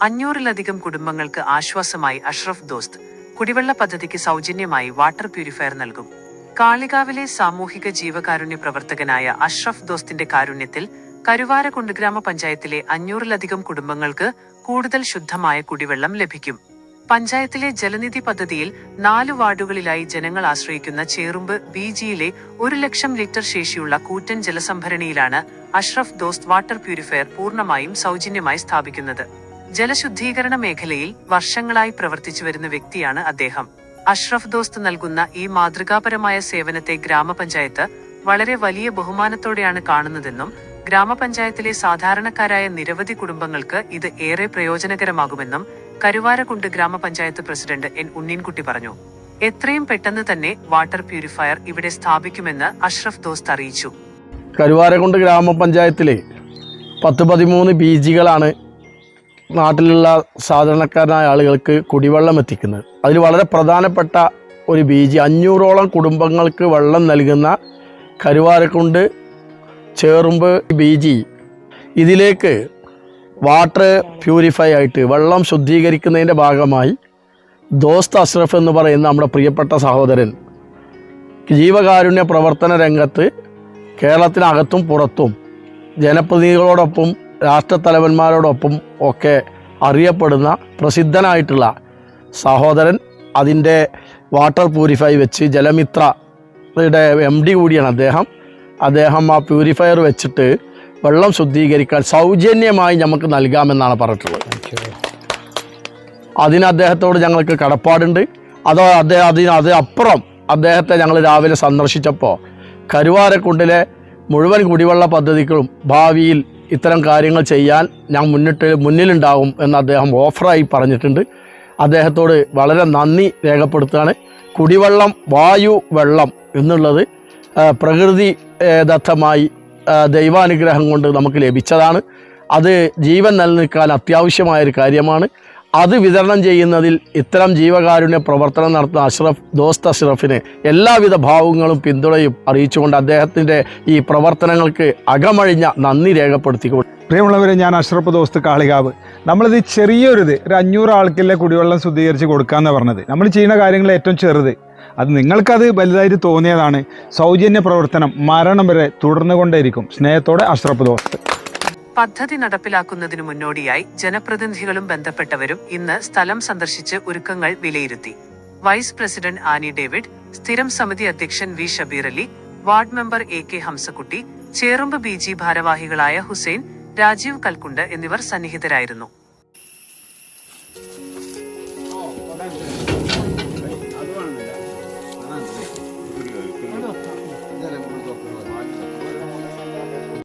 500-ലധികം കുടുംബങ്ങൾക്ക് ആശ്വാസമായി അഷ്റഫ് ദോസ്ത് കുടിവെള്ള പദ്ധതിക്ക് സൗജന്യമായി വാട്ടർ പ്യൂരിഫയർ നൽകും. കാളികാവിലെ സാമൂഹിക ജീവകാരുണ്യ പ്രവർത്തകനായ അഷ്റഫ് ദോസ്തിന്റെ കാരുണ്യത്തിൽ കരുവാരക്കുണ്ട് ഗ്രാമപഞ്ചായത്തിലെ 500-ലധികം കുടുംബങ്ങൾക്ക് കൂടുതൽ ശുദ്ധമായ കുടിവെള്ളം ലഭിക്കും. പഞ്ചായത്തിലെ ജലനിധി പദ്ധതിയിൽ 4 വാർഡുകളിലായി ജനങ്ങൾ ആശ്രയിക്കുന്ന ചേറുമ്പ് BGയിലെ 1,00,000 ലിറ്റർ ശേഷിയുള്ള കൂറ്റൻ ജലസംഭരണിയിലാണ് അഷ്റഫ് ദോസ്ത് വാട്ടർ പ്യൂരിഫയർ പൂർണ്ണമായും സൗജന്യമായി സ്ഥാപിക്കുന്നത്. ജലശുദ്ധീകരണ മേഖലയിൽ വർഷങ്ങളായി പ്രവർത്തിച്ചുവരുന്ന വ്യക്തിയാണ് അദ്ദേഹം. അഷ്റഫ് ദോസ്ത് നൽകുന്ന ഈ മാതൃകാപരമായ സേവനത്തെ ഗ്രാമപഞ്ചായത്ത് വളരെ വലിയ ബഹുമാനത്തോടെയാണ് കാണുന്നതെന്നും ഗ്രാമപഞ്ചായത്തിലെ സാധാരണക്കാരായ നിരവധി കുടുംബങ്ങൾക്ക് ഇത് ഏറെ പ്രയോജനകരമാകുമെന്നും കരുവാരക്കുണ്ട് ഗ്രാമപഞ്ചായത്ത് പ്രസിഡന്റ് N. ഉണ്ണീൻകുട്ടി പറഞ്ഞു. എത്രയും പെട്ടെന്ന് തന്നെ വാട്ടർ പ്യൂരിഫയർ ഇവിടെ സ്ഥാപിക്കുമെന്ന് അഷ്റഫ് ദോസ്ത് അറിയിച്ചു. കരുവാരക്കുണ്ട് ഗ്രാമപഞ്ചായത്തിലെ 10-13 BGകളാണ് നാട്ടിലുള്ള സാധാരണക്കാരായ ആളുകൾക്ക് കുടിവെള്ളം എത്തിക്കുന്നത്. അതിൽ വളരെ പ്രധാനപ്പെട്ട ഒരു BG 500ഓളം കുടുംബങ്ങൾക്ക് വെള്ളം നൽകുന്ന കരുവാരക്കുണ്ട് ചേറുമ്പ് BG ഇതിലേക്ക് വാട്ടർ പ്യൂരിഫൈ ആയിട്ട് വെള്ളം ശുദ്ധീകരിക്കുന്നതിൻ്റെ ഭാഗമായി ദോസ്ത് അഷ്റഫ് എന്ന് പറയുന്ന നമ്മുടെ പ്രിയപ്പെട്ട സഹോദരൻ ജീവകാരുണ്യ പ്രവർത്തന രംഗത്ത് കേരളത്തിനകത്തും പുറത്തും ജനപ്രതിനിധികളോടൊപ്പം രാഷ്ട്രത്തലവന്മാരോടൊപ്പം ഒക്കെ അറിയപ്പെടുന്ന പ്രസിദ്ധനായിട്ടുള്ള സഹോദരൻ അതിൻ്റെ വാട്ടർ പ്യൂരിഫൈ വെച്ച് ജലമിത്രയുടെ MD കൂടിയാണ് അദ്ദേഹം ആ പ്യൂരിഫയർ വെച്ചിട്ട് വെള്ളം ശുദ്ധീകരിക്കാൻ സൗജന്യമായി നമുക്ക് നൽകാമെന്നാണ് പറഞ്ഞിട്ടുള്ളത്. അതിന് അദ്ദേഹത്തോട് ഞങ്ങൾക്ക് കടപ്പാടുണ്ട്. അതിനപ്പുറം അദ്ദേഹത്തെ ഞങ്ങൾ രാവിലെ സന്ദർശിച്ചപ്പോൾ കരുവാരക്കുണ്ടിലെ മുഴുവൻ കുടിവെള്ള പദ്ധതികളും ഭാവിയിൽ ഇത്തരം കാര്യങ്ങൾ ചെയ്യാൻ ഞാൻ മുന്നിലുണ്ടാകും എന്ന് അദ്ദേഹം ഓഫറായി പറഞ്ഞിട്ടുണ്ട്. അദ്ദേഹത്തോട് വളരെ നന്ദി രേഖപ്പെടുത്തുകയാണ്. കുടിവെള്ളം, വായു, വെള്ളം എന്നുള്ളത് പ്രകൃതി ദത്തമായി ദൈവാനുഗ്രഹം കൊണ്ട് നമുക്ക് ലഭിച്ചതാണ്. അത് ജീവൻ നിലനിൽക്കാൻ അത്യാവശ്യമായൊരു കാര്യമാണ്. അത് വിതരണം ചെയ്യുന്നതിൽ ഇത്തരം ജീവകാരുണ്യ പ്രവർത്തനം നടത്തുന്ന ദോസ്ത് അഷ്റഫിന് എല്ലാവിധ ഭാവങ്ങളും പിന്തുണയും അറിയിച്ചുകൊണ്ട് അദ്ദേഹത്തിൻ്റെ ഈ പ്രവർത്തനങ്ങൾക്ക് അകമഴിഞ്ഞ നന്ദി രേഖപ്പെടുത്തിക്കൊണ്ട്. പ്രിയമുള്ളവരെ, ഞാൻ അഷ്റഫ് ദോസ്ത് കാളികാവ്. നമ്മളിത് ഒരു 500 ആൾക്കുള്ള കുടിവെള്ളം ശുദ്ധീകരിച്ച് കൊടുക്കാമെന്നാണ് പറഞ്ഞത്. നമ്മൾ ചെയ്യുന്ന കാര്യങ്ങൾ ഏറ്റവും ചെറുത്, അത് നിങ്ങൾക്കത് വലുതായിട്ട് തോന്നിയതാണ്. സൗജന്യ പ്രവർത്തനം മരണം വരെ തുടർന്നുകൊണ്ടേയിരിക്കും. സ്നേഹത്തോടെ അഷ്റഫ് ദോസ്ത്. പദ്ധതി നടപ്പിലാക്കുന്നതിനു മുന്നോടിയായി ജനപ്രതിനിധികളും ബന്ധപ്പെട്ടവരും ഇന്ന് സ്ഥലം സന്ദർശിച്ച് ഒരുക്കങ്ങൾ വിലയിരുത്തി. വൈസ് പ്രസിഡന്റ് ആനി ഡേവിഡ്, സ്ഥിരം സമിതി അധ്യക്ഷൻ V. Shabeer Ali, ward member AK Hamsakutty, Cherumbu BG ഭാരവാഹികളായ ഹുസൈൻ, രാജീവ് കൽക്കുണ്ട് എന്നിവർ സന്നിഹിതരായിരുന്നു.